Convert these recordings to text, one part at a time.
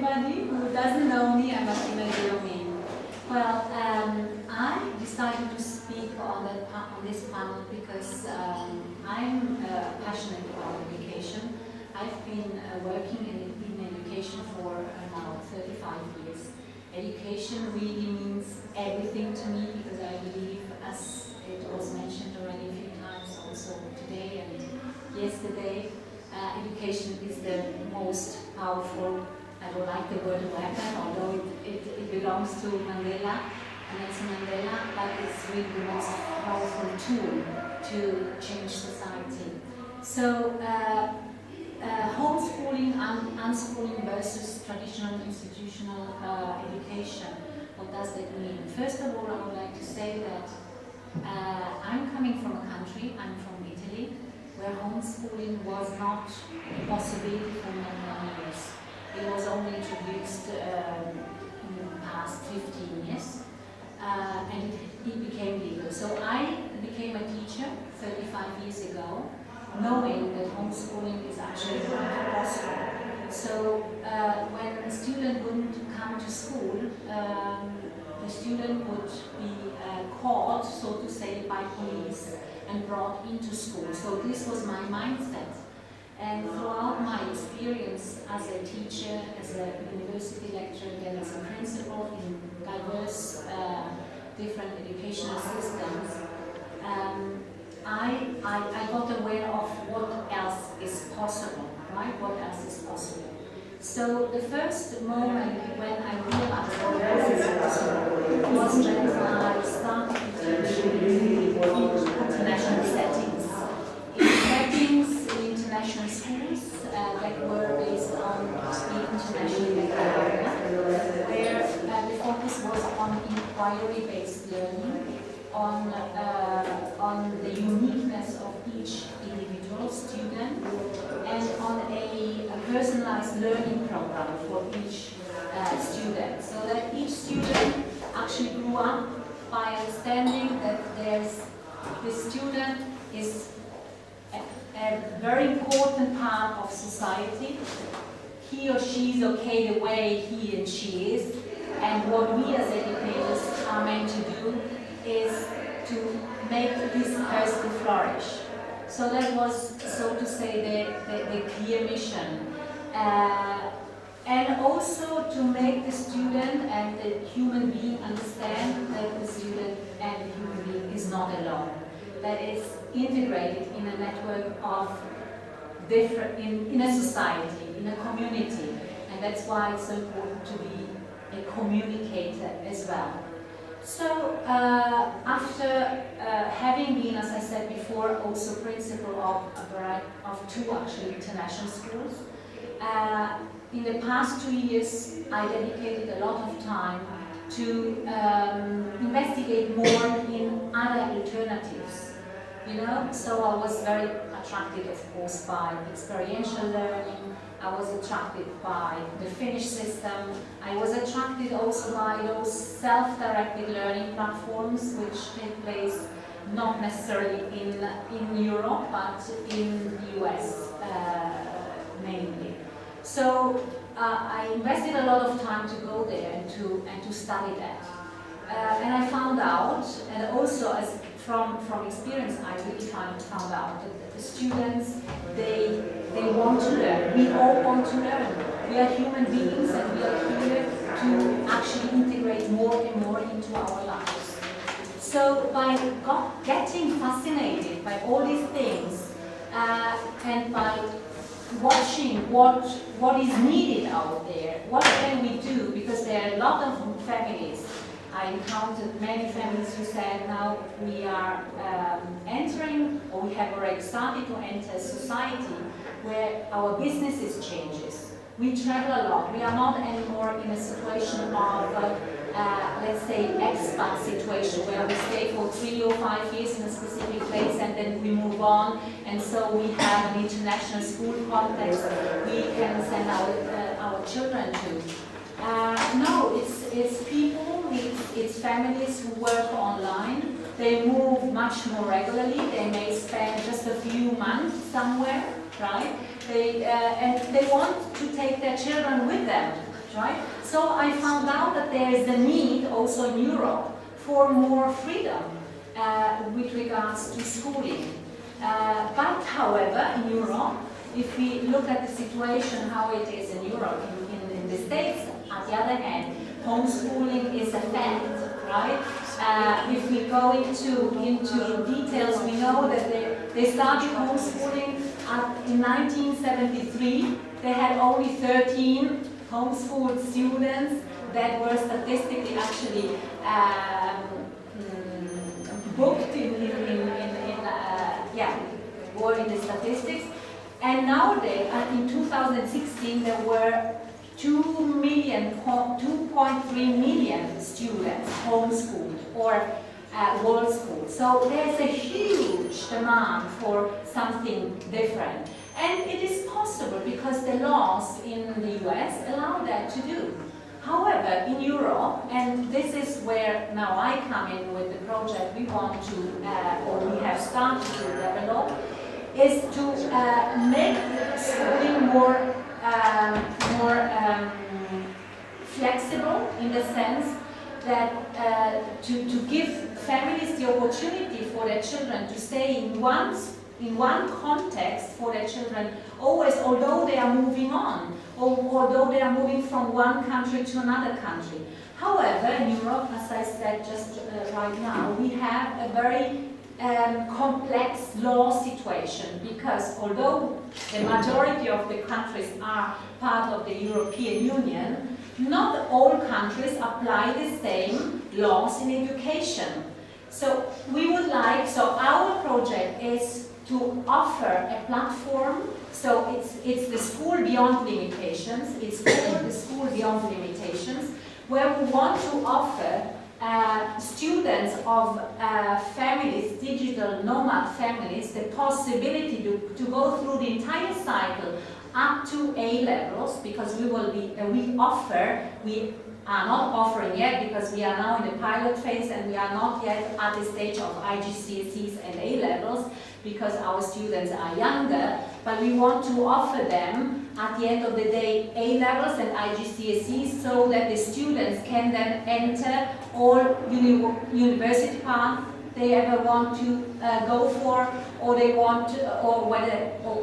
everybody who doesn't know me. I'm Martina Geromin. Well, I decided to speak on this panel because I'm passionate about education. I've been working in education for now 35 years. Education really means everything to me because I believe, as it was mentioned already a few times also today and yesterday, education is the most powerful, I don't like the word weapon, although it belongs to Mandela, Nelson Mandela, but it's really the most powerful tool to change society. So, homeschooling and unschooling versus traditional institutional education, what does that mean? First of all, I would like to say that I'm coming from a country, I'm from Italy, where homeschooling was not a possibility for many years. It was only introduced in the past 15 years, and it became legal. So I became a teacher 35 years ago, knowing that homeschooling is actually not possible. So when a student wouldn't come to school, the student would be caught, so to say, by police and brought into school. So this was my mindset. And throughout my experience as a teacher, as a university lecturer, then as a principal in diverse different educational systems, I got aware of what else is possible, right? What else is possible. So the first moment when I realized what else is possible was when I started to teach in international settings. In international schools that were based on the international methodology, where the focus was on inquiry-based learning, on the uniqueness of each individual student, and on a personalized learning program for each student, so that each student actually grew up by understanding that the student is a very important part of society. He or she is okay the way he and she is, and what we as educators are meant to do is to make this person flourish. So that was, so to say, the clear mission. And also to make the student and the human being understand that the student and the human being is not alone. That it's integrated in a network of different, in a society, in a community. And that's why it's so important to be a communicator as well. So after having been, as I said before, also principal of two actually international schools, in the past 2 years I dedicated a lot of time to investigate more in other alternatives. You know, so I was very attracted, of course, by experiential learning. I was attracted by the Finnish system. I was attracted also by those self-directed learning platforms which take place not necessarily in Europe, but in the US mainly. So I invested a lot of time to go there and to study that. And I found out, and also as from experience, I really found out that the students, they want to learn. We all want to learn. We are human beings and we are here to actually integrate more and more into our lives. So by getting fascinated by all these things and by watching what is needed out there, what can we do? Because there are a lot of families. I encountered many families who said, now we are entering, or we have already started to enter a society where our businesses changes. We travel a lot. We are not anymore in a situation of, let's say, expat situation where we stay for 3 or 5 years in a specific place and then we move on, and so we have an international school context we can send our children to. No, it's people, it's families who work online. They move much more regularly. They may spend just a few months somewhere, right? And they want to take their children with them, right? So I found out that there is a need also in Europe for more freedom with regards to schooling. But however, in Europe, if we look at the situation how it is in Europe, in the States, on the other hand, homeschooling is a fact, right? If we go into details, we know that they started homeschooling in 1973. They had only 13 homeschooled students that were statistically actually booked were in the statistics. And nowadays, in 2016, there were 2.3 million students homeschooled or world school. So there's a huge demand for something different. And it is possible because the laws in the US allow that to do. However, in Europe, and this is where now I come in with the project we want to, or we have started to develop, is to make schooling more flexible in the sense that to give families the opportunity for their children to stay in one context for their children always, although they are moving on, or although they are moving from one country to another country. However, in Europe, as I said just right now, we have a very complex law situation because although the majority of the countries are part of the European Union, not all countries apply the same laws in education. So we would like, so our project is to offer a platform, so it's the School Beyond Limitations, it's called the School Beyond Limitations, where we want to offer students of families, digital nomad families, the possibility to go through the entire cycle up to A levels, because we are not offering yet because we are now in the pilot phase and we are not yet at the stage of IGCSEs and A levels because our students are younger, but we want to offer them at the end of the day A levels and IGCSEs so that the students can then enter all university paths they ever want to go for, or they want to, or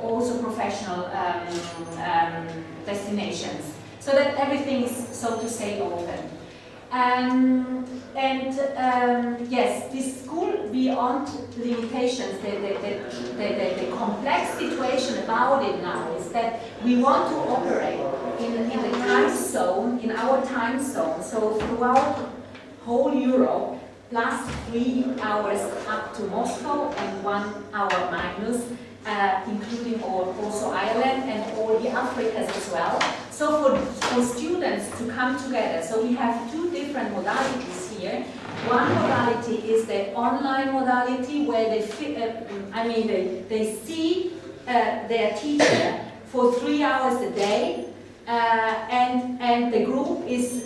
also professional destinations. So that everything is, so to say, open. Yes, this School Beyond Limitations, the complex situation about it now is that we want to operate in the time zone, in our time zone, so throughout whole Europe, plus 3 hours up to Moscow and 1 hour minus, including also Ireland and all the Africas as well. So for students to come together, so we have 2 different modalities here. One modality is the online modality where they see their teacher for 3 hours a day, and the group is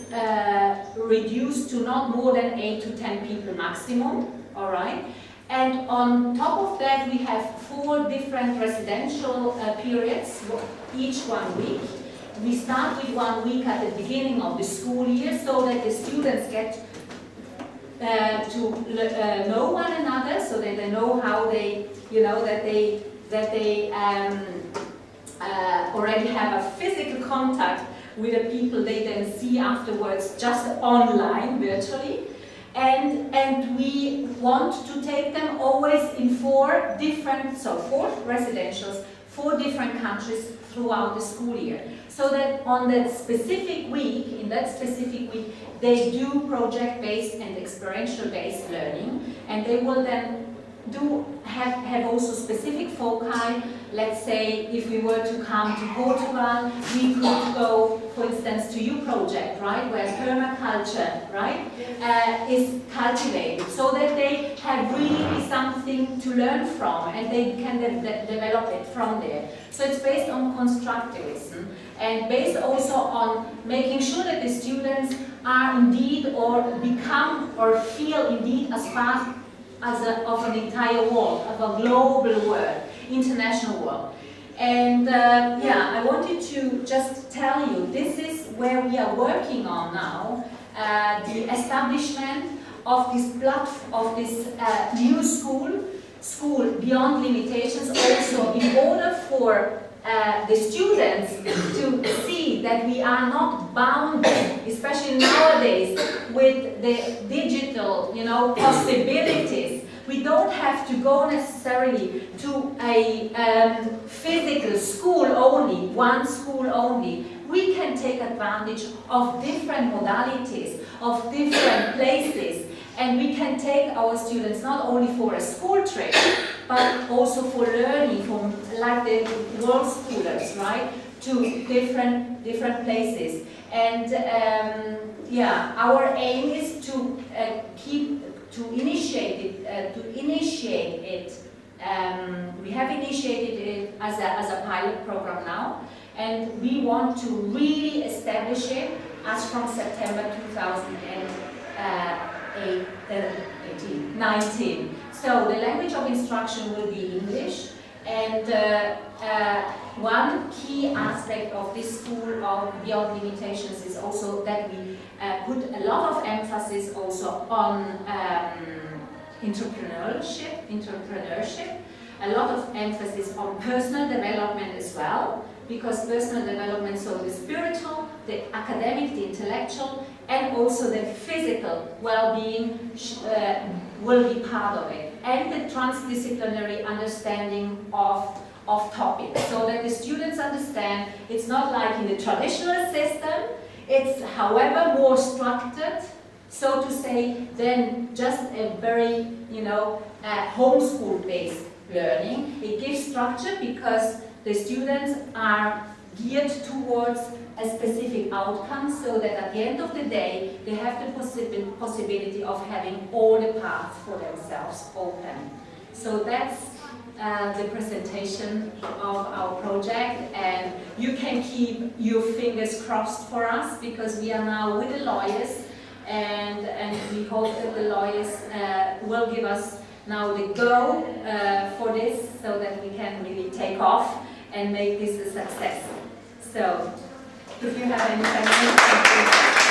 reduced to not more than 8 to 10 people maximum, all right? And on top of that, we have 4 different residential periods, each 1 week. We start with 1 week at the beginning of the school year so that the students get to know one another, so that they know how they, that they already have a physical contact with the people they then see afterwards just online, virtually. And we want to take them always in 4 different, so 4 residentials, 4 different countries throughout the school year. So that on that specific week, in that specific week, they do project-based and experiential-based learning, and they will then have also specific foci. Let's say if we were to come to Portugal, we could go, for instance, to U project, right, where permaculture, right, is cultivated, so that they have really something to learn from, and they can develop it from there. So it's based on constructivism, and based also on making sure that the students are indeed, or become, or feel indeed as part of an entire world, of a global world, international world. And yeah, I wanted to just tell you, this is where we are working on now, the establishment of this new school beyond limitations, also in order for the students to see that we are not bound, especially nowadays, with the digital, possibilities. We don't have to go necessarily to a physical school only, one school only. We can take advantage of different modalities, of different places, and we can take our students not only for a school trip, but also for learning, from like the world schoolers, right, to different places. And yeah, our aim is to initiate it. We have initiated it as a pilot program now, and we want to really establish it as from September 2019. So the language of instruction will be English, and one key aspect of this school of Beyond Limitations is also that we put a lot of emphasis also on entrepreneurship, a lot of emphasis on personal development as well, because personal development, so the spiritual, the academic, the intellectual, and also the physical well-being will be part of it, and the transdisciplinary understanding of topics, so that the students understand it's not like in the traditional system, it's however more structured, so to say, than just a very, homeschool-based learning. It gives structure because the students are geared towards a specific outcome, so that at the end of the day, they have the possibility of having all the paths for themselves open. So that's the presentation of our project, and you can keep your fingers crossed for us, because we are now with the lawyers, and we hope that the lawyers will give us now the go for this, so that we can really take off and make this a success. So, if you have any questions,